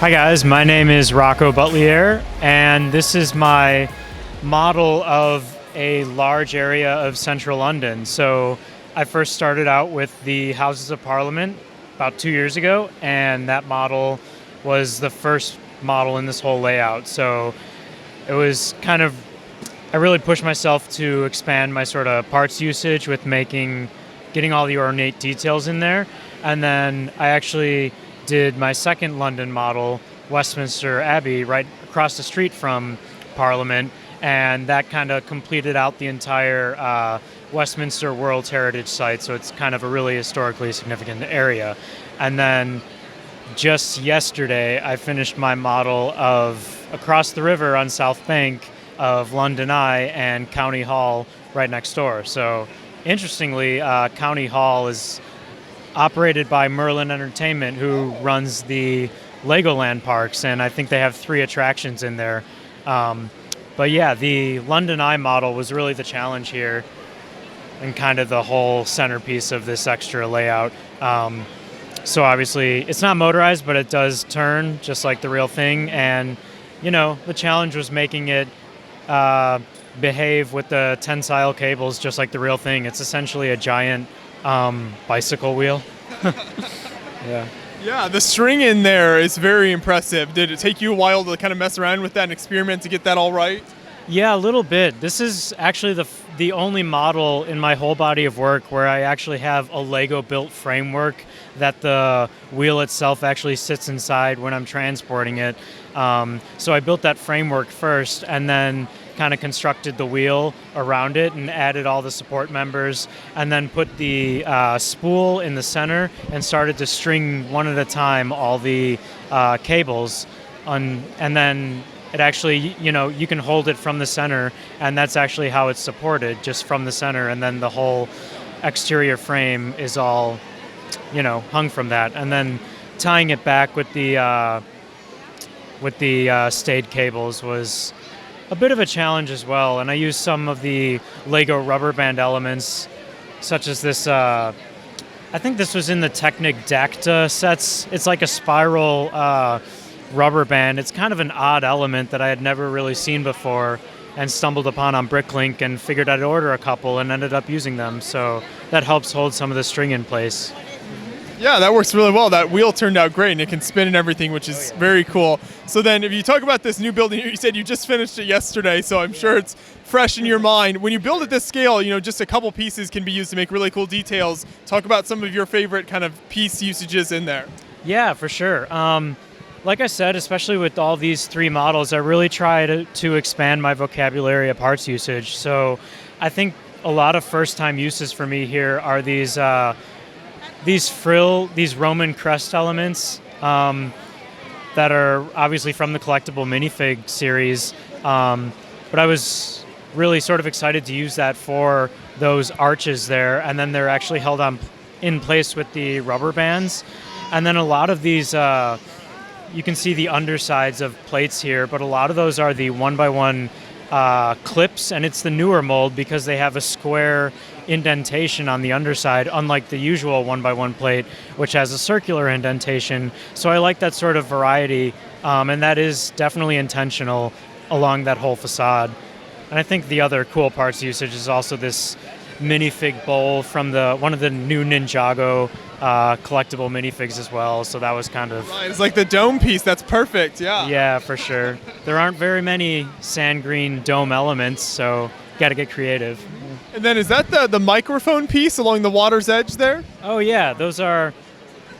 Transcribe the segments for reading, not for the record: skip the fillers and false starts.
Hi guys, my name is Rocco Buttliere, and this is my model of a large area of central London. So I first started out with the Houses of Parliament about 2 years ago, and that model was the first model in this whole layout. So it was I really pushed myself to expand my sort of parts usage with getting all the ornate details in there. And then I actually did my second London model, Westminster Abbey, right across the street from Parliament, and that kind of completed out the entire Westminster World Heritage Site, so it's kind of a really historically significant area. And then just yesterday, I finished my model of across the river on South Bank of London Eye and County Hall right next door. So interestingly, County Hall is operated by Merlin Entertainment, who runs the Legoland parks, and I think they have 3 attractions in there. But yeah, the London Eye model was really the challenge here and kind of the whole centerpiece of this extra layout. So obviously it's not motorized, but it does turn just like the real thing. And, the challenge was making it behave with the tensile cables just like the real thing. It's essentially a giant bicycle wheel. Yeah, the string in there is very impressive. Did it take you a while to kind of mess around with that and experiment to get that all right? Yeah, a little bit. This is actually the only model in my whole body of work where I actually have a Lego built framework that the wheel itself actually sits inside when I'm transporting it. So I built that framework first and then kind of constructed the wheel around it and added all the support members, and then put the spool in the center and started to string one at a time all the cables and then it actually, you can hold it from the center, and that's actually how it's supported, just from the center, and then the whole exterior frame is all hung from that, and then tying it back with the stayed cables was a bit of a challenge as well. And I used some of the Lego rubber band elements, such as this, I think this was in the Technic Dacta sets. It's like a spiral rubber band. It's kind of an odd element that I had never really seen before and stumbled upon on Bricklink and figured I'd order a couple and ended up using them. So that helps hold some of the string in place. Yeah, that works really well. That wheel turned out great, and it can spin and everything, which is very cool. So then if you talk about this new building, you said you just finished it yesterday, so I'm sure it's fresh in your mind. When you build at this scale, just a couple pieces can be used to make really cool details. Talk about some of your favorite kind of piece usages in there. Yeah, for sure. Like I said, especially with all these 3 models, I really try to expand my vocabulary of parts usage. So I think a lot of first-time uses for me here are these Roman crest elements that are obviously from the collectible minifig series. But I was really sort of excited to use that for those arches there, and then they're actually held in place with the rubber bands. And then a lot of these, you can see the undersides of plates here, but a lot of those are the 1x1 clips, and it's the newer mold because they have a square indentation on the underside, unlike the usual 1x1 plate, which has a circular indentation. So I like that sort of variety, and that is definitely intentional along that whole facade. And I think the other cool parts usage is also this minifig bowl from one of the new Ninjago collectible minifigs as well. So that was kind of... Right, it's like the dome piece. That's perfect, yeah. Yeah, for sure. There aren't very many sand green dome elements, so got to get creative. And then is that the microphone piece along the water's edge there? Oh yeah, there's a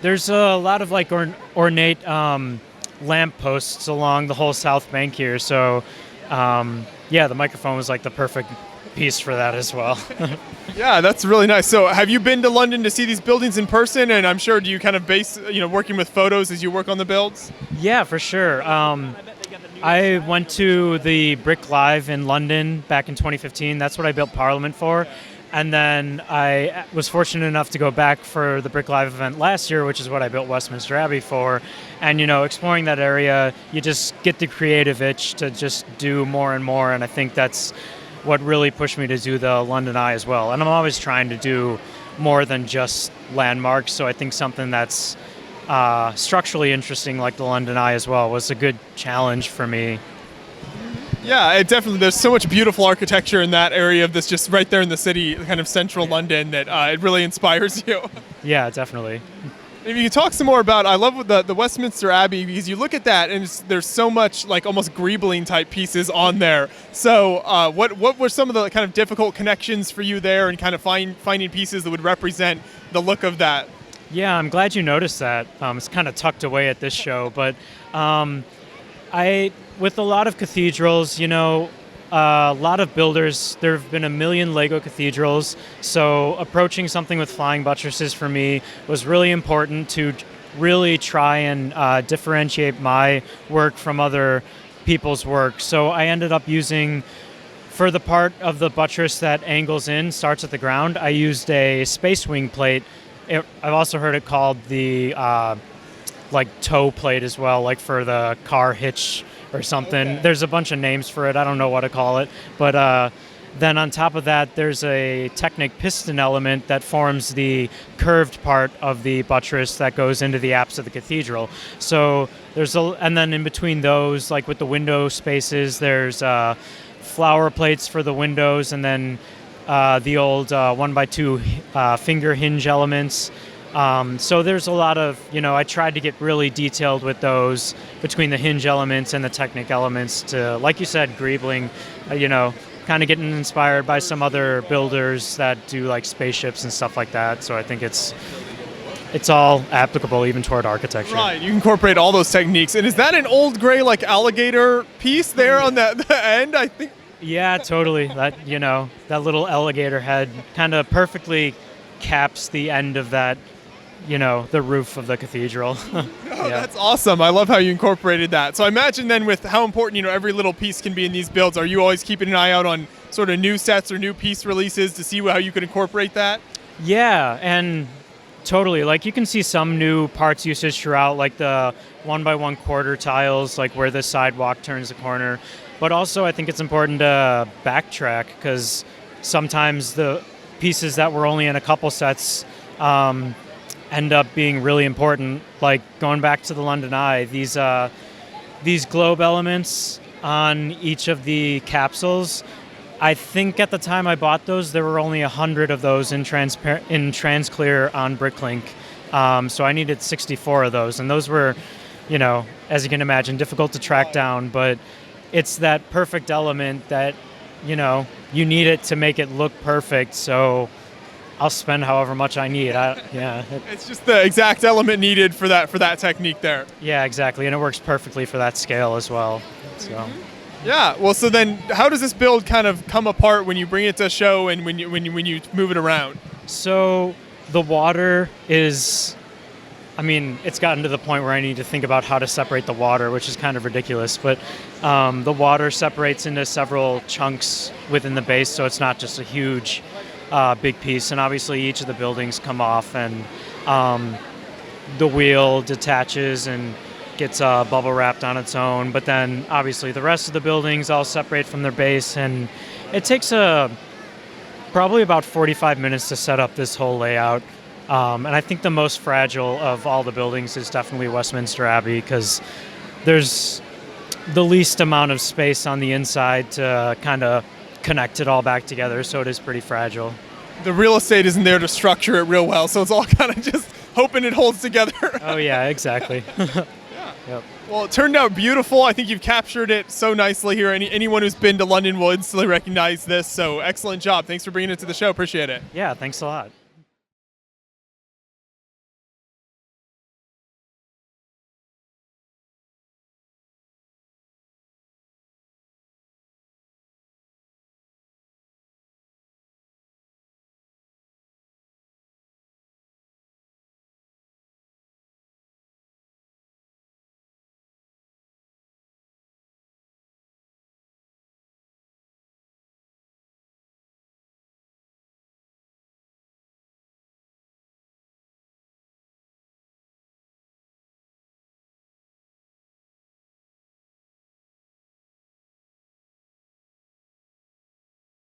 lot of like ornate lamp posts along the whole South Bank here. So yeah, the microphone was like the perfect piece for that as well. Yeah, that's really nice. So have you been to London to see these buildings in person? And I'm sure, do you kind of base, working with photos as you work on the builds? Yeah, for sure. I went to the Brick Live in London back in 2015. That's what I built Parliament for. And then I was fortunate enough to go back for the Brick Live event last year, which is what I built Westminster Abbey for. And, exploring that area, you just get the creative itch to just do more and more. And I think that's what really pushed me to do the London Eye as well. And I'm always trying to do more than just landmarks. So I think something that's structurally interesting like the London Eye as well was a good challenge for me. Yeah, it definitely. There's so much beautiful architecture in that area of this, just right there in the city, kind of central London, that it really inspires you. Yeah, definitely. If you could talk some more about, I love the Westminster Abbey, because you look at that and there's so much like almost Griebling type pieces on there. So what were some of the kind of difficult connections for you there, and kind of finding pieces that would represent the look of that? Yeah, I'm glad you noticed that. It's kind of tucked away at this show, but with a lot of cathedrals, a lot of builders, there have been a million Lego cathedrals, so approaching something with flying buttresses for me was really important to really try and differentiate my work from other people's work. So I ended up using, for the part of the buttress that angles in, starts at the ground, I used a space wing plate. I've also heard it called the toe plate as well, like for the car hitch or something. Okay. There's a bunch of names for it. I don't know what to call it. But then on top of that, there's a Technic piston element that forms the curved part of the buttress that goes into the apse of the cathedral. So and then in between those, like with the window spaces, there's flower plates for the windows, and then the old 1x2 finger hinge elements. So there's a lot of, I tried to get really detailed with those between the hinge elements and the Technic elements to, like you said, Griebling, kind of getting inspired by some other builders that do like spaceships and stuff like that. So I think it's all applicable even toward architecture. Right, you incorporate all those techniques. And is that an old gray like alligator piece there on the end, I think? Yeah, totally. That, that little alligator head kind of perfectly caps the end of that, the roof of the cathedral. Oh, yeah. That's awesome. I love how you incorporated that. So I imagine then, with how important, every little piece can be in these builds, are you always keeping an eye out on sort of new sets or new piece releases to see how you could incorporate that? Yeah, and totally. Like you can see some new parts usage throughout, like the 1x1/4 tiles, like where the sidewalk turns the corner. But also I think it's important to backtrack, because sometimes the pieces that were only in a couple sets end up being really important. Like going back to the London Eye, these globe elements on each of the capsules, I think at the time I bought those, there were only 100 of those in Transclear on Bricklink. So I needed 64 of those, and those were, as you can imagine, difficult to track down, but it's that perfect element that, you need it to make it look perfect. So I'll spend however much I need. It's just the exact element needed for that technique there. Yeah, exactly, and it works perfectly for that scale as well. So. Yeah. Well, so then, how does this build kind of come apart when you bring it to a show and when you move it around? So the water is, it's gotten to the point where I need to think about how to separate the water, which is kind of ridiculous. But the water separates into several chunks within the base, so it's not just a huge, big piece. And obviously, each of the buildings come off, and the wheel detaches and gets bubble wrapped on its own. But then, obviously, the rest of the buildings all separate from their base, and it takes probably about 45 minutes to set up this whole layout. And I think the most fragile of all the buildings is definitely Westminster Abbey, because there's the least amount of space on the inside to kind of connect it all back together, so it is pretty fragile. The real estate isn't there to structure it real well, so it's all kind of just hoping it holds together. Oh, yeah, exactly. Yeah. Yep. Well, it turned out beautiful. I think you've captured it so nicely here. Anyone who's been to London will instantly recognize this, so excellent job. Thanks for bringing it to the show. Appreciate it. Yeah, thanks a lot.